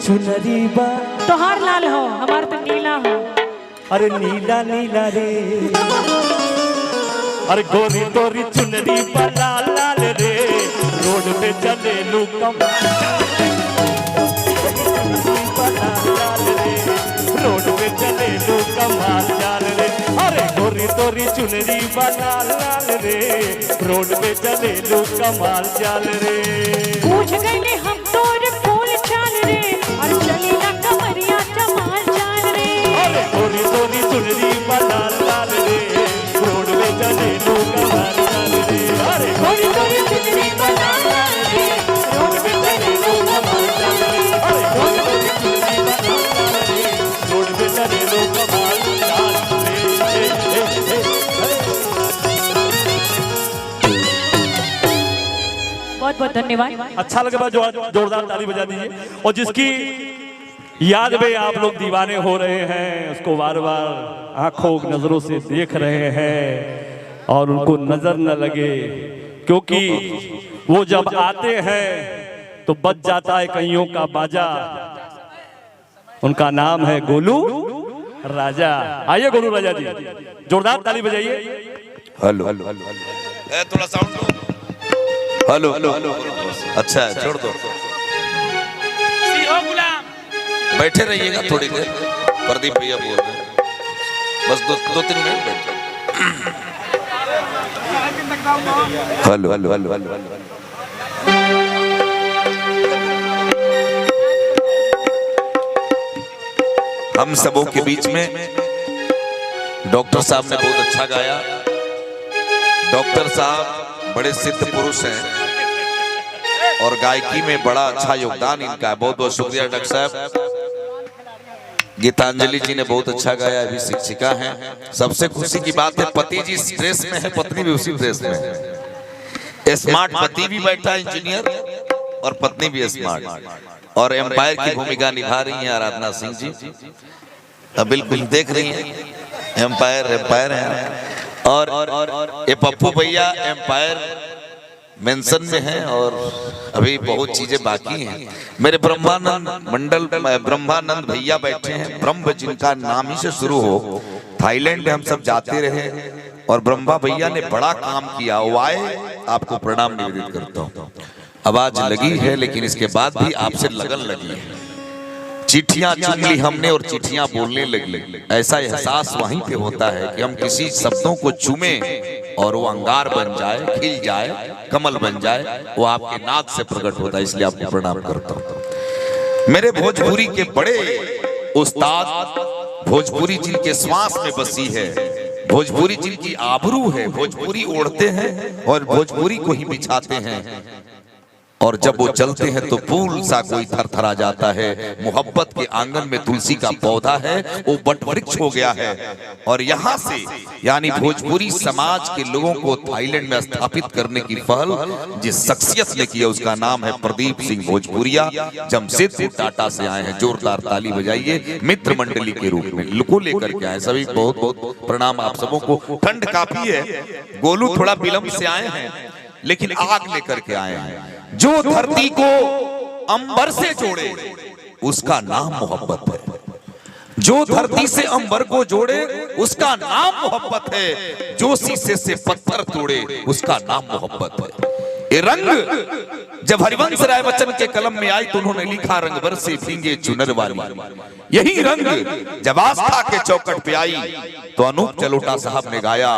चुनरी बा। तोहार लाल हो, हमार तो नीला हो। अरे नीला नीला रे, अरे गोरी तोरी चुनरी बा लाल लाल रे, रोड पे चले लू रोड पे चले लू कमाल चाल रे। अरे गोरी तोरी चुनरी बा लाल लाल रे, रोड पे चले लू कमाल चाल रे। पूछ गए हम तोर फूल चाल रे, और चली ना कमरिया चमाल चाल रे। अरे गोरी तोरी चुनरी बा लाल लाल रे, रोड पे चले लू कमाल चाल रे। अरे गोरी गोरी चुनरी बा लाल लाल रे, रोड पे चले लो कमाल चाल रे। अरे गोरी तोरी चुनरी बा लाल लाल रे, रोड पे चले लू कमाल चाल रे। बहुत बहुत धन्यवाद। अच्छा लगे बा जोरदार ताली बजा दीजिए। और जिसकी याद में आप लोग दीवाने हो रहे हैं, उसको बार बार आंखों नजरों से देख रहे हैं और उनको नजर न लगे, क्योंकि वो जब आते हैं तो बज जाता है कईयों का बाजा। उनका नाम है गोलू राजा। आइए गोलू राजा जी, जोरदार ताली बजाइए। हेलो हेलो हेलो, थोड़ा साउंड दो। हेलो हेलो हेलो, अच्छा छोड़ दो, बैठे रहिएगा थोड़ी देर। प्रदीप भैया बोल रहे हैं, बस दो तीन मिनट बैठे। हेलो हेलो हेलो हेलो, हम सबों के बीच में डॉक्टर साहब ने बहुत अच्छा गाया। डॉक्टर साहब बड़े सिद्ध पुरुष हैं और गायकी में बड़ा अच्छा योगदान इनका है। बहुत बहुत शुक्रिया डॉक्टर साहब। गीतांजलि जी ने बहुत अच्छा गाया, अभी शिक्षिका हैं। सबसे खुशी की बात है, पति जी इस ड्रेस में है, पत्नी भी उसी ड्रेस में है। स्मार्ट पति भी बैठा है इंजीनियर, और पत्नी भी स्मार्ट। और एम्पायर की भूमिका निभा रही हैं आराधना सिंह जी। अब बिल्कुल देख रही हैं, एम्पायर एम्पायर है। और ये पप्पू भैया एम्पायर मेंशन में हैं, और अभी बहुत चीजें बाकी हैं। मेरे ब्रह्मानंद मंडल ब्रह्मानंद भैया बैठे हैं, ब्रह्म जिनका नाम ही से शुरू हो। थाईलैंड में हम सब जाते रहे और ब्रह्मा भैया ने बड़ा काम किया। वो आए, आपको प्रणाम निवेदित करता हूँ। आवाज लगी है, लेकिन इसके बाद भी आपसे लगन लगी है। चिट्ठियां चुन ली हमने और चिट्ठियां बोलने लगी। ऐसा एहसास वहीं पे होता है कि हम किसी शब्दों को चूमे और वो अंगार बन जाए, खिल जाए, कमल बन जाए, वो आपके नाक से प्रकट होता है। इसलिए आपको प्रणाम करता हूँ। मेरे भोजपुरी के बड़े उस्ताद, भोजपुरी जिनके श्वास में बसी है, भोजपुरी जिनकी आबरू है, भोजपुरी ओढ़ते हैं और भोजपुरी को ही बिछाते हैं। और जब वो चलते हैं तो फूल सा कोई थरथरा जाता है। मोहब्बत के आंगन में तुलसी का पौधा है, वो बट वृक्ष हो गया है। और यहाँ से यानी भोजपुरी समाज के लोगों को थाईलैंड में स्थापित करने की पहल जिस शख्सियत ने की है, उसका नाम है प्रदीप सिंह भोजपुरिया। जमशेदपुर टाटा से आए हैं। जोरदार ताली बजाइए मित्र मंडली के रूप में। लुको लेकर के आए सभी, बहुत बहुत प्रणाम आप सबों को। ठंड काफी है, गोलू थोड़ा विलंब से आए हैं, लेकिन आग लेकर के आए हैं। जो धरती को अंबर से जोड़े उसका नाम मोहब्बत है। जो धरती से अंबर को जोड़े उसका नाम मोहब्बत है। जो शीशे से पत्थर तोड़े उसका नाम मोहब्बत है। ये रंग जब हरिवंश राय बच्चन के कलम में आई तो उन्होंने लिखा, रंग बरसे भींगे चुनर वाली। यही रंग जब आस्था के चौकट पे आई तो अनूप जलोटा साहब ने गाया,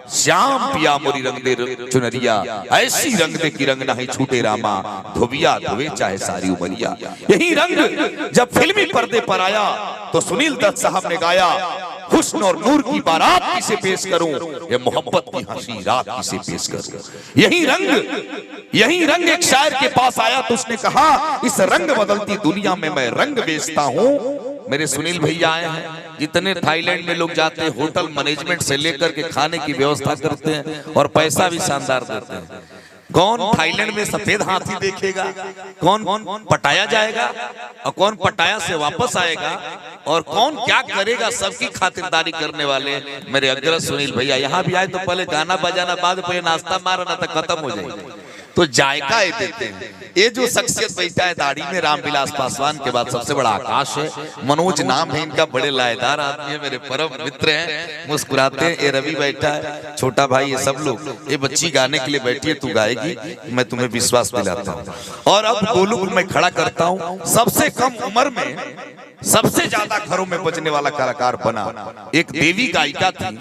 श्याम पिया मोरी रंग दे चुनरिया, ऐसी रंग दे की रंग नहीं छूटे रामा, धोबिया धोवे चाहे सारी उमरिया। यही रंग जब फिल्मी पर्दे पर आया तो सुनील दत्त साहब ने गाया, हुस्न और नूर की बारात किसे पेश करूं, ये मोहब्बत की हंसी रात किसे पेश करूं। यही रंग एक शायर के पास आया तो उसने कहा, इस रंग बदलती दुनिया में मैं रंग बेचता हूं। मेरे सुनील भैया आए हैं। जितने थाईलैंड में लोग जाते हैं, होटल मैनेजमेंट से लेकर के खाने की व्यवस्था करते हैं और पैसा भी शानदार देते हैं। कौन थाईलैंड में सफेद हाथी देखेगा, कौन पटाया जाएगा और कौन पटाया से वापस आएगा, और कौन क्या करेगा, सबकी खातिरदारी करने वाले मेरे अग्रज सुनील भैया। यहाँ भी आए तो पहले गाना बजाना, बाद पे नाश्ता मारना तो खत्म हो जाएगा। तो जायका ये देते हैं। ये जो शख्सियत बैठा है दाढ़ी में, रामविलास पासवान के बाद सबसे बड़ा आकाश है, मनोज नाम है इनका, बड़े लायदार आदमी है, मेरे परम मित्र हैं, मुस्कुराते हैं। ये रवि बैठा है, छोटा भाई, ये सब लोग। ये बच्ची गाने के लिए बैठी है, तू गाएगी, मैं तुम्हें विश्वास दिलाता हूँ। और अब गोलू को मैं खड़ा करता हूँ। सबसे कम उम्र में सबसे ज्यादा घरों में बजने वाला कलाकार बना एक देवी गायिका थी,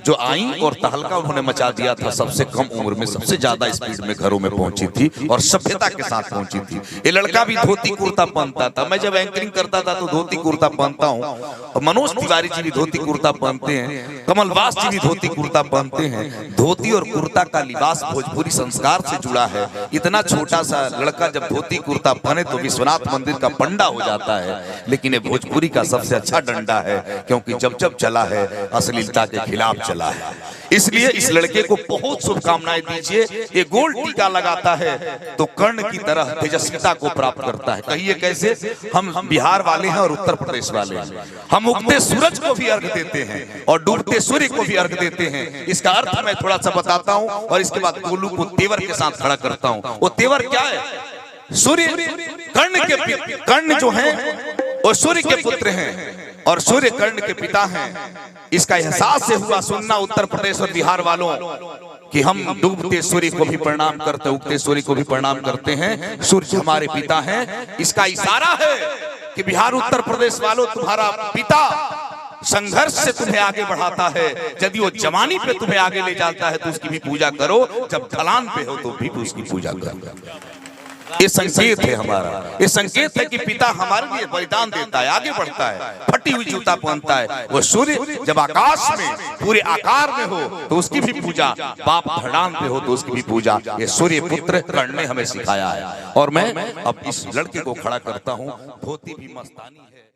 जो आई और तहलका उन्होंने मचा दिया था। सबसे कम उम्र में सबसे ज्यादा स्पीड में घरों में पहुंची थी और सभ्यता के साथ पहुंची थी। ये लड़का भी धोती कुर्ता पहनता था। मैं जब एंकरिंग करता था तो धोती कुर्ता पहनता हूँ, और मनोज तिवारी जी भी धोती कुर्ता पहनते हैं, कमलवास जी भी धोती कुर्ता पहनते हैं। धोती और कुर्ता का लिबास भोजपुरी संस्कार से जुड़ा है। इतना छोटा सा लड़का जब धोती कुर्ता पहने तो विश्वनाथ मंदिर का पंडा हो जाता है। लेकिन भोजपुरी का सबसे अच्छा डंडा है, क्योंकि जब जब चला है अश्लीलता के खिलाफ चला है। इसलिए इस लड़के को बहुत शुभकामनाएं दीजिए। ये गोल्ड टीका लगाता है तो कर्ण की तरह तेजस्विता को प्राप्त करता है। कहिए कैसे? हम बिहार वाले हैं और उत्तर प्रदेश वाले हैं। हम उगते सूरज को भी अर्घ देते हैं और डूबते सूर्य को भी अर्घ देते हैं। इसका अर्थ मैं थोड़ा सा बताता हूं और इसके बाद गोलू को तेवर के साथ खड़ा करता हूं। वो तेवर क्या है? सूर्य कर्ण जो है और सूर्य के पुत्र हैं और सूर्य कर्ण के पिता हैं। इसका एहसास से हुआ सुनना उत्तर प्रदेश और बिहार वालों कि हम डूबते सूर्य को भी प्रणाम करते, उगते सूर्य को भी प्रणाम करते हैं। सूर्य हमारे पिता हैं। इसका इशारा है कि बिहार उत्तर प्रदेश वालों, तुम्हारा पिता संघर्ष से तुम्हें आगे बढ़ाता है। यदि वो जवानी पे तुम्हें आगे ले जाता है तो उसकी भी पूजा करो, जब ढलान पे हो तो भी उसकी पूजा करो। ये संकेत है हमारा। ये संकेत है कि पिता हमारे लिए बलिदान देता है, आगे बढ़ता है, फटी हुई जूता पहनता है। वो सूर्य जब आकाश में पूरे आकार में हो तो उसकी भी पूजा, बाप ढलान पे हो तो उसकी भी पूजा। ये सूर्य पुत्र कर्ण ने हमें सिखाया है। और मैं अब इस लड़के को खड़ा करता हूँ। धोती भी मस्तानी है।